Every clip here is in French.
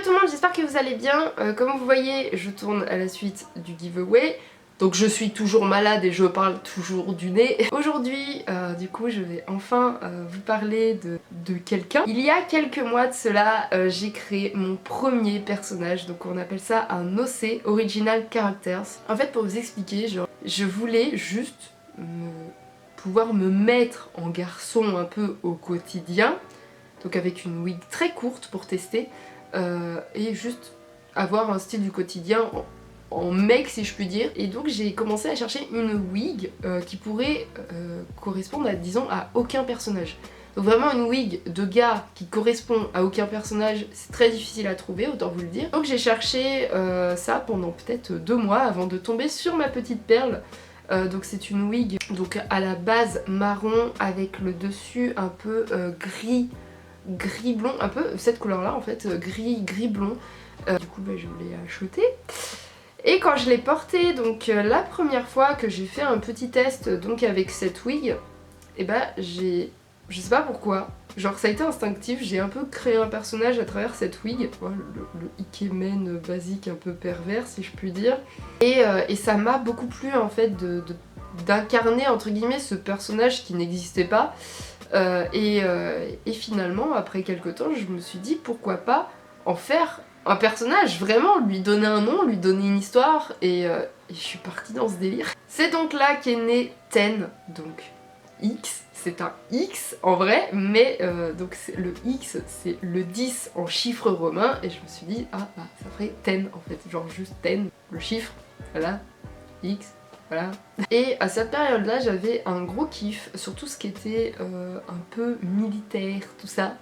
tout le monde, j'espère que vous allez bien. Comme vous voyez, je tourne à la suite du giveaway. Donc je suis toujours malade et je parle toujours du nez. Aujourd'hui, du coup, je vais enfin vous parler de quelqu'un. Il y a quelques mois de cela, j'ai créé mon premier personnage. Donc on appelle ça un OC, Original Characters. En fait, pour vous expliquer, genre, je voulais juste pouvoir me mettre en garçon un peu au quotidien. Donc avec une wig très courte pour tester. Et juste avoir un style du quotidien en mec si je puis dire. Et donc j'ai commencé à chercher une wig qui pourrait correspondre à, disons, à aucun personnage. Donc vraiment une wig de gars qui correspond à aucun personnage, c'est très difficile à trouver, autant vous le dire. Donc j'ai cherché ça pendant peut-être 2 mois avant de tomber sur ma petite perle. Donc c'est une wig donc à la base marron avec le dessus un peu gris blond, un peu cette couleur là en fait, gris blond. Du coup je l'ai acheté. Et quand je l'ai portée, donc la première fois que j'ai fait un petit test donc avec cette wig, et bah je sais pas pourquoi, genre ça a été instinctif, j'ai un peu créé un personnage à travers cette wig, le ikemen basique un peu pervers si je puis dire. Et ça m'a beaucoup plu en fait d'incarner entre guillemets ce personnage qui n'existait pas. Et finalement, après quelques temps, je me suis dit pourquoi pas en faire un personnage, vraiment lui donner un nom, lui donner une histoire, et je suis partie dans ce délire. C'est donc là qu'est né Ten, donc X, c'est un X en vrai, mais donc le X c'est le 10 en chiffre romain, et je me suis dit ah bah ça ferait Ten en fait, genre juste Ten, le chiffre, voilà, X. Voilà. Et à cette période-là, j'avais un gros kiff sur tout ce qui était un peu militaire, tout ça.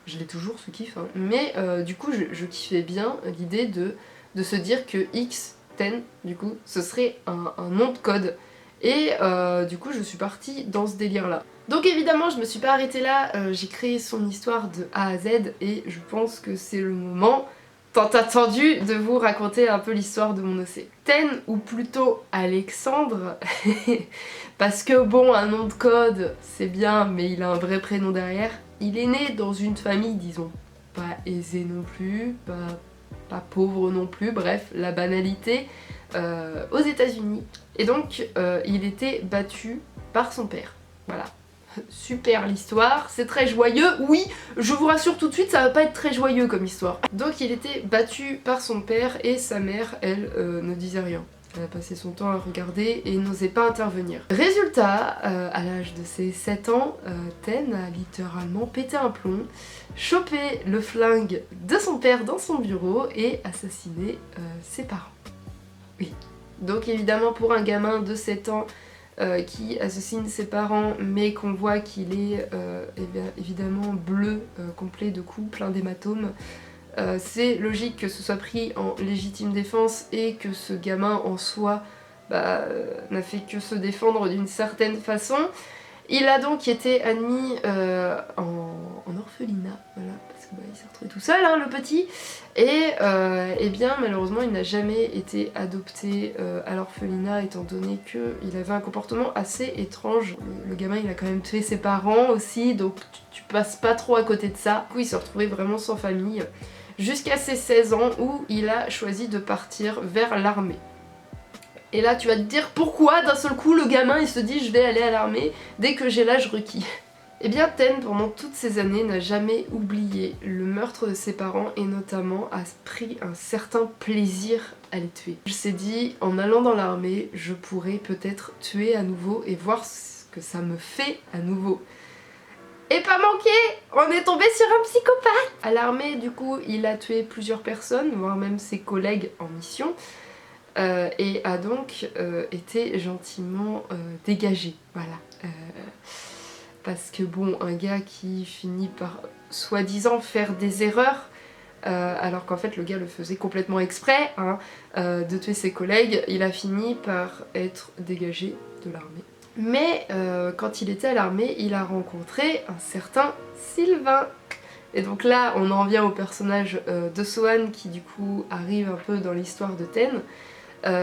Je l'ai toujours ce kiff, hein. Mais du coup, je kiffais bien l'idée de se dire que X10, du coup, ce serait un nom de code. Et du coup, je suis partie dans ce délire-là. Donc évidemment, je me suis pas arrêtée là, j'ai créé son histoire de A à Z, et je pense que c'est le moment tant attendu de vous raconter un peu l'histoire de mon OC. Ten, ou plutôt Alexandre, parce que bon, un nom de code c'est bien, mais il a un vrai prénom derrière. Il est né dans une famille, disons, pas aisée non plus, pas pauvre non plus, bref, la banalité, aux États-Unis. Et donc, il était battu par son père, voilà. Super l'histoire, c'est très joyeux, oui, je vous rassure tout de suite, ça va pas être très joyeux comme histoire. Donc il était battu par son père et sa mère, elle, ne disait rien. Elle a passé son temps à regarder et n'osait pas intervenir. Résultat, à l'âge de ses 7 ans, Ten a littéralement pété un plomb, chopé le flingue de son père dans son bureau et assassiné ses parents. Oui. Donc évidemment pour un gamin de 7 ans, qui assassine ses parents, mais qu'on voit qu'il est évidemment bleu, complet de coups, plein d'hématomes. C'est logique que ce soit pris en légitime défense et que ce gamin en soi n'a fait que se défendre d'une certaine façon. Il a donc été admis en orphelinat, voilà, parce qu'il s'est retrouvé tout seul, hein, le petit. Et bien malheureusement il n'a jamais été adopté à l'orphelinat, étant donné qu'il avait un comportement assez étrange. Le gamin il a quand même tué ses parents aussi, donc tu passes pas trop à côté de ça. Du coup il s'est retrouvé vraiment sans famille, jusqu'à ses 16 ans où il a choisi de partir vers l'armée. Et là tu vas te dire pourquoi d'un seul coup le gamin il se dit je vais aller à l'armée dès que j'ai l'âge requis. Eh bien Ten, pendant toutes ces années, n'a jamais oublié le meurtre de ses parents et notamment a pris un certain plaisir à les tuer. Il s'est dit en allant dans l'armée je pourrais peut-être tuer à nouveau et voir ce que ça me fait à nouveau. Et pas manqué, on est tombé sur un psychopathe. À l'armée du coup il a tué plusieurs personnes, voire même ses collègues en mission. Et a donc été gentiment dégagé, voilà. Parce que bon, un gars qui finit par soi-disant faire des erreurs, alors qu'en fait le gars le faisait complètement exprès, hein, de tuer ses collègues, il a fini par être dégagé de l'armée. Mais quand il était à l'armée, il a rencontré un certain Sylvain. Et donc là, on en vient au personnage de Sohan qui du coup arrive un peu dans l'histoire de Ten.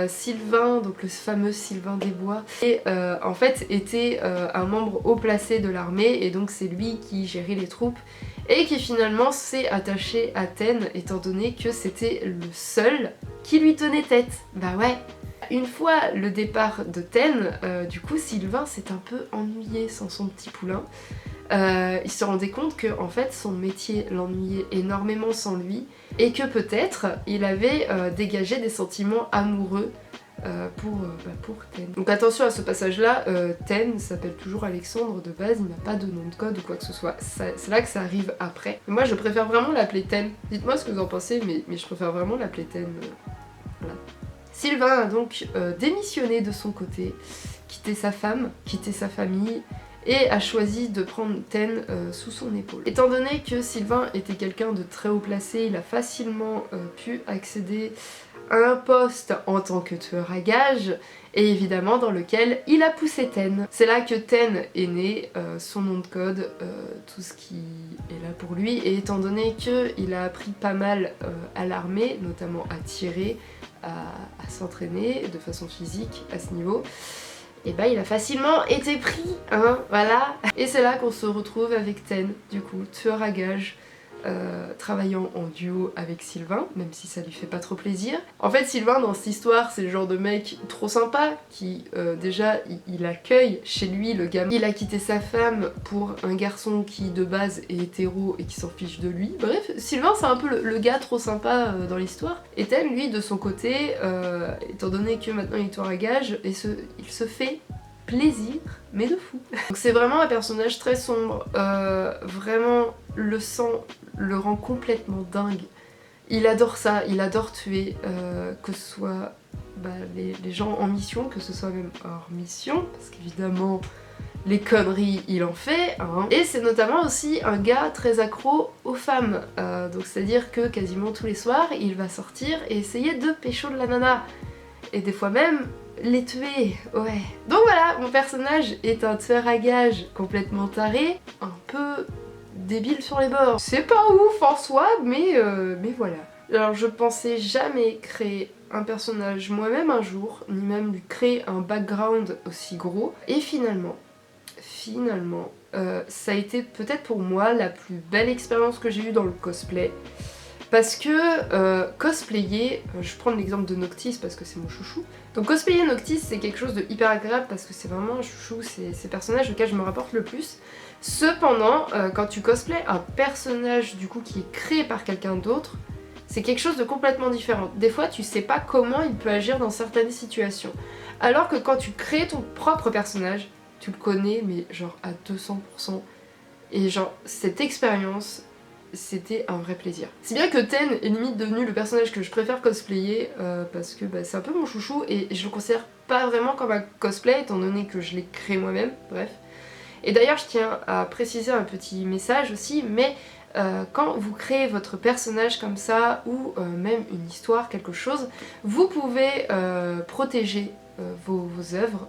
Sylvain, donc le fameux Sylvain des Bois, et en fait était un membre haut placé de l'armée, et donc c'est lui qui gérait les troupes et qui finalement s'est attaché à Ten étant donné que c'était le seul qui lui tenait tête. Bah ouais. Une fois le départ de Ten, du coup Sylvain s'est un peu ennuyé sans son petit poulain. Il se rendait compte que en fait son métier l'ennuyait énormément sans lui et que peut-être il avait dégagé des sentiments amoureux pour Ten. Donc attention à ce passage là, Ten s'appelle toujours Alexandre de base, il n'a pas de nom de code ou quoi que ce soit, c'est là que ça arrive après. Moi je préfère vraiment l'appeler Ten, dites-moi ce que vous en pensez mais je préfère vraiment l'appeler Ten, voilà. Sylvain a donc démissionné de son côté, quitté sa femme, quitté sa famille et a choisi de prendre Ten sous son épaule. Étant donné que Sylvain était quelqu'un de très haut placé, il a facilement pu accéder à un poste en tant que tueur à gages et évidemment dans lequel il a poussé Ten. C'est là que Ten est né, son nom de code, tout ce qui est là pour lui, et étant donné qu'il a appris pas mal à l'armée, notamment à tirer, à s'entraîner de façon physique à ce niveau, et bah il a facilement été pris, hein, voilà. Et c'est là qu'on se retrouve avec Ten, du coup, tueur à gages, travaillant en duo avec Sylvain, même si ça lui fait pas trop plaisir. En fait Sylvain dans cette histoire c'est le genre de mec trop sympa qui déjà il accueille chez lui le gamin. Il a quitté sa femme pour un garçon qui de base est hétéro et qui s'en fiche de lui. Bref, Sylvain c'est un peu le gars trop sympa dans l'histoire. Et Ten lui de son côté, étant donné que maintenant il est tueur à gages, il se fait plaisir, mais de fou. Donc c'est vraiment un personnage très sombre, vraiment le sang le rend complètement dingue. Il adore ça, il adore tuer, que ce soit les gens en mission, que ce soit même hors mission, parce qu'évidemment les conneries il en fait, hein. Et c'est notamment aussi un gars très accro aux femmes, donc c'est à dire que quasiment tous les soirs il va sortir et essayer de pécho de la nana, et des fois même les tuer, ouais. Donc voilà, mon personnage est un tueur à gages complètement taré, un peu débile sur les bords. C'est pas ouf en soi, mais voilà. Alors je pensais jamais créer un personnage moi-même un jour, ni même lui créer un background aussi gros. Et finalement, ça a été peut-être pour moi la plus belle expérience que j'ai eue dans le cosplay. Parce que cosplayer, je vais prendre l'exemple de Noctis parce que c'est mon chouchou. Donc cosplayer Noctis c'est quelque chose de hyper agréable parce que c'est vraiment un chouchou, c'est ces personnages auxquels je me rapporte le plus. Cependant, quand tu cosplays un personnage du coup qui est créé par quelqu'un d'autre, c'est quelque chose de complètement différent. Des fois tu sais pas comment il peut agir dans certaines situations. Alors que quand tu crées ton propre personnage, tu le connais mais genre à 200%. Et genre cette expérience, c'était un vrai plaisir. Si bien que Ten est limite devenu le personnage que je préfère cosplayer parce que c'est un peu mon chouchou et je le considère pas vraiment comme un cosplay étant donné que je l'ai créé moi-même, bref. Et d'ailleurs je tiens à préciser un petit message aussi, mais quand vous créez votre personnage comme ça ou même une histoire, quelque chose, vous pouvez protéger vos œuvres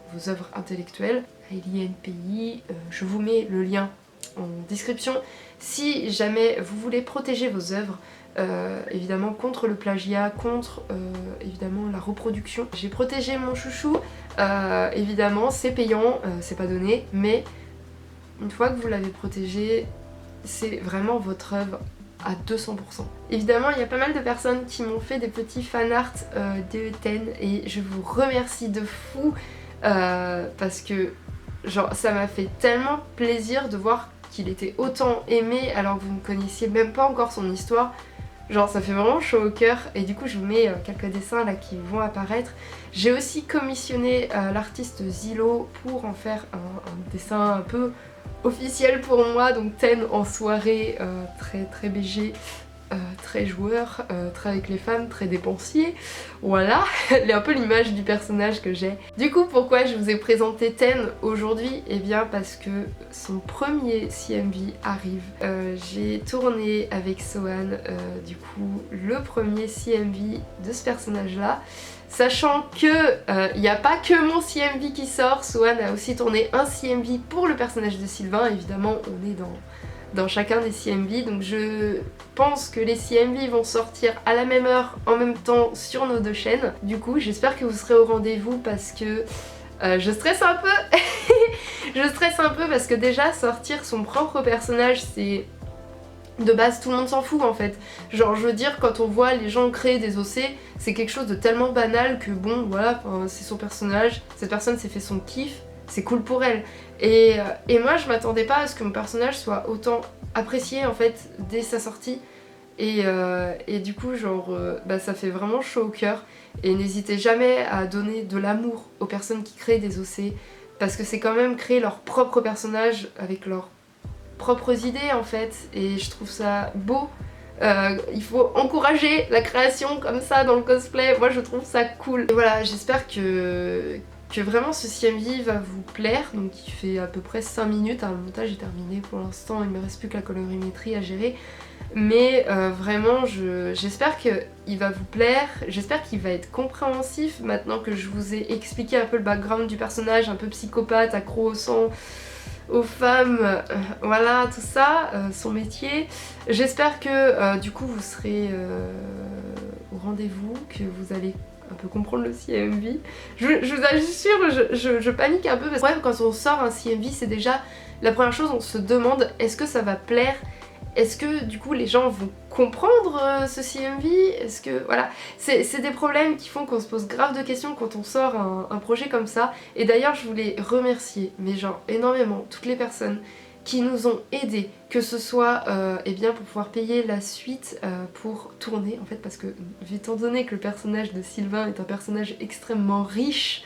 intellectuelles. AlienPI, je vous mets le lien en description si jamais vous voulez protéger vos œuvres, évidemment contre le plagiat, contre évidemment la reproduction. J'ai protégé mon chouchou, évidemment c'est payant, c'est pas donné, mais une fois que vous l'avez protégé, c'est vraiment votre œuvre à 200%. Évidemment il y a pas mal de personnes qui m'ont fait des petits fanarts de Ten et je vous remercie de fou parce que genre ça m'a fait tellement plaisir de voir qu'il était autant aimé alors que vous ne connaissiez même pas encore son histoire. Genre ça fait vraiment chaud au cœur et du coup je vous mets quelques dessins là qui vont apparaître. J'ai aussi commissionné l'artiste Zilo pour en faire un dessin un peu officiel pour moi, donc Ten en soirée, très BG, très joueur, très avec les femmes, très dépensier, voilà, elle est un peu l'image du personnage que j'ai. Du coup pourquoi je vous ai présenté Ten aujourd'hui? Eh bien parce que son premier CMV arrive. J'ai tourné avec Sohan du coup le premier CMV de ce personnage là, sachant que il n'y a pas que mon CMV qui sort, Sohan a aussi tourné un CMV pour le personnage de Sylvain, évidemment on est dans chacun des CMV, donc je pense que les CMV vont sortir à la même heure en même temps sur nos deux chaînes. Du coup j'espère que vous serez au rendez-vous parce que je stresse un peu je stresse un peu parce que déjà sortir son propre personnage c'est de base tout le monde s'en fout en fait. Genre je veux dire, quand on voit les gens créer des OC, c'est quelque chose de tellement banal que bon voilà, c'est son personnage, cette personne s'est fait son kiff, c'est cool pour elle. Et moi je m'attendais pas à ce que mon personnage soit autant apprécié en fait dès sa sortie. Et du coup genre ça fait vraiment chaud au cœur. Et n'hésitez jamais à donner de l'amour aux personnes qui créent des OC, parce que c'est quand même créer leur propre personnage avec leurs propres idées en fait, et je trouve ça beau. Il faut encourager la création comme ça dans le cosplay, moi je trouve ça cool. Et voilà, j'espère que vraiment ce CMV va vous plaire. Donc il fait à peu près 5 minutes, hein, le montage est terminé pour l'instant, il me reste plus que la colorimétrie à gérer. Mais vraiment j'espère qu'il va vous plaire, j'espère qu'il va être compréhensif maintenant que je vous ai expliqué un peu le background du personnage, un peu psychopathe, accro au sang, aux femmes, voilà tout ça, son métier. J'espère que du coup vous serez au rendez-vous, que vous allez un peu comprendre le CMV. Je vous assure, je panique un peu parce que bref, quand on sort un CMV, c'est déjà la première chose, on se demande est-ce que ça va plaire, est-ce que du coup les gens vont comprendre ce CMV, est-ce que voilà, c'est des problèmes qui font qu'on se pose grave de questions quand on sort un projet comme ça. Et d'ailleurs je voulais remercier, mais genre énormément, toutes les personnes qui nous ont aidés, que ce soit eh bien pour pouvoir payer la suite pour tourner en fait, parce que étant donné que le personnage de Sylvain est un personnage extrêmement riche,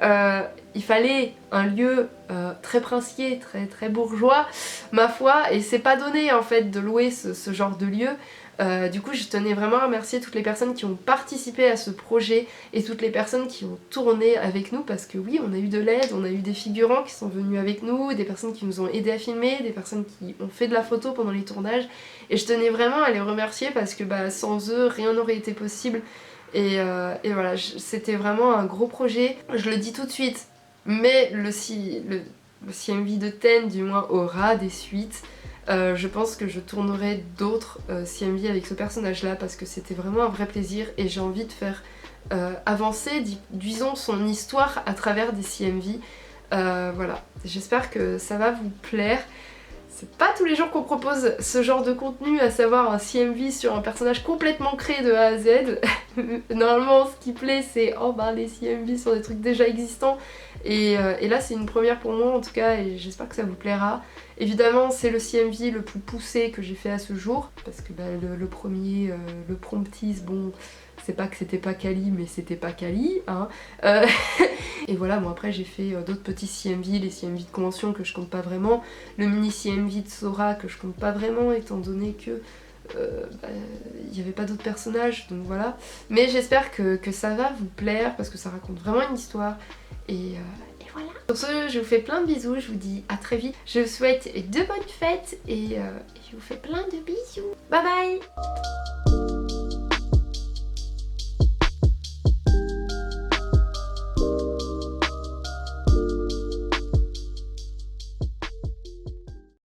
il fallait un lieu très princier, très bourgeois, ma foi, et c'est pas donné en fait de louer ce genre de lieu. Du coup je tenais vraiment à remercier toutes les personnes qui ont participé à ce projet et toutes les personnes qui ont tourné avec nous, parce que oui, on a eu de l'aide, on a eu des figurants qui sont venus avec nous, des personnes qui nous ont aidés à filmer, des personnes qui ont fait de la photo pendant les tournages, et je tenais vraiment à les remercier parce que sans eux rien n'aurait été possible. Et voilà, c'était vraiment un gros projet, je le dis tout de suite, mais le CMV de Ten du moins aura des suites. Je pense que je tournerai d'autres CMV avec ce personnage là parce que c'était vraiment un vrai plaisir et j'ai envie de faire avancer, disons, son histoire à travers des CMV. Voilà, j'espère que ça va vous plaire. C'est pas tous les jours qu'on propose ce genre de contenu, à savoir un CMV sur un personnage complètement créé de A à Z. Normalement ce qui plaît c'est les CMV sur des trucs déjà existants, et là c'est une première pour moi en tout cas, et j'espère que ça vous plaira. Évidemment c'est le CMV le plus poussé que j'ai fait à ce jour, parce que le premier, le Promptease, bon c'est pas que c'était pas quali, mais c'était pas quali, hein. Et voilà, bon après j'ai fait d'autres petits CMV, les CMV de convention que je compte pas vraiment, le mini CMV de Sora que je compte pas vraiment étant donné que il n'y avait pas d'autres personnages, donc voilà. Mais j'espère que ça va vous plaire parce que ça raconte vraiment une histoire, et voilà. Sur ce, je vous fais plein de bisous, je vous dis à très vite, je vous souhaite de bonnes fêtes et je vous fais plein de bisous. Bye bye.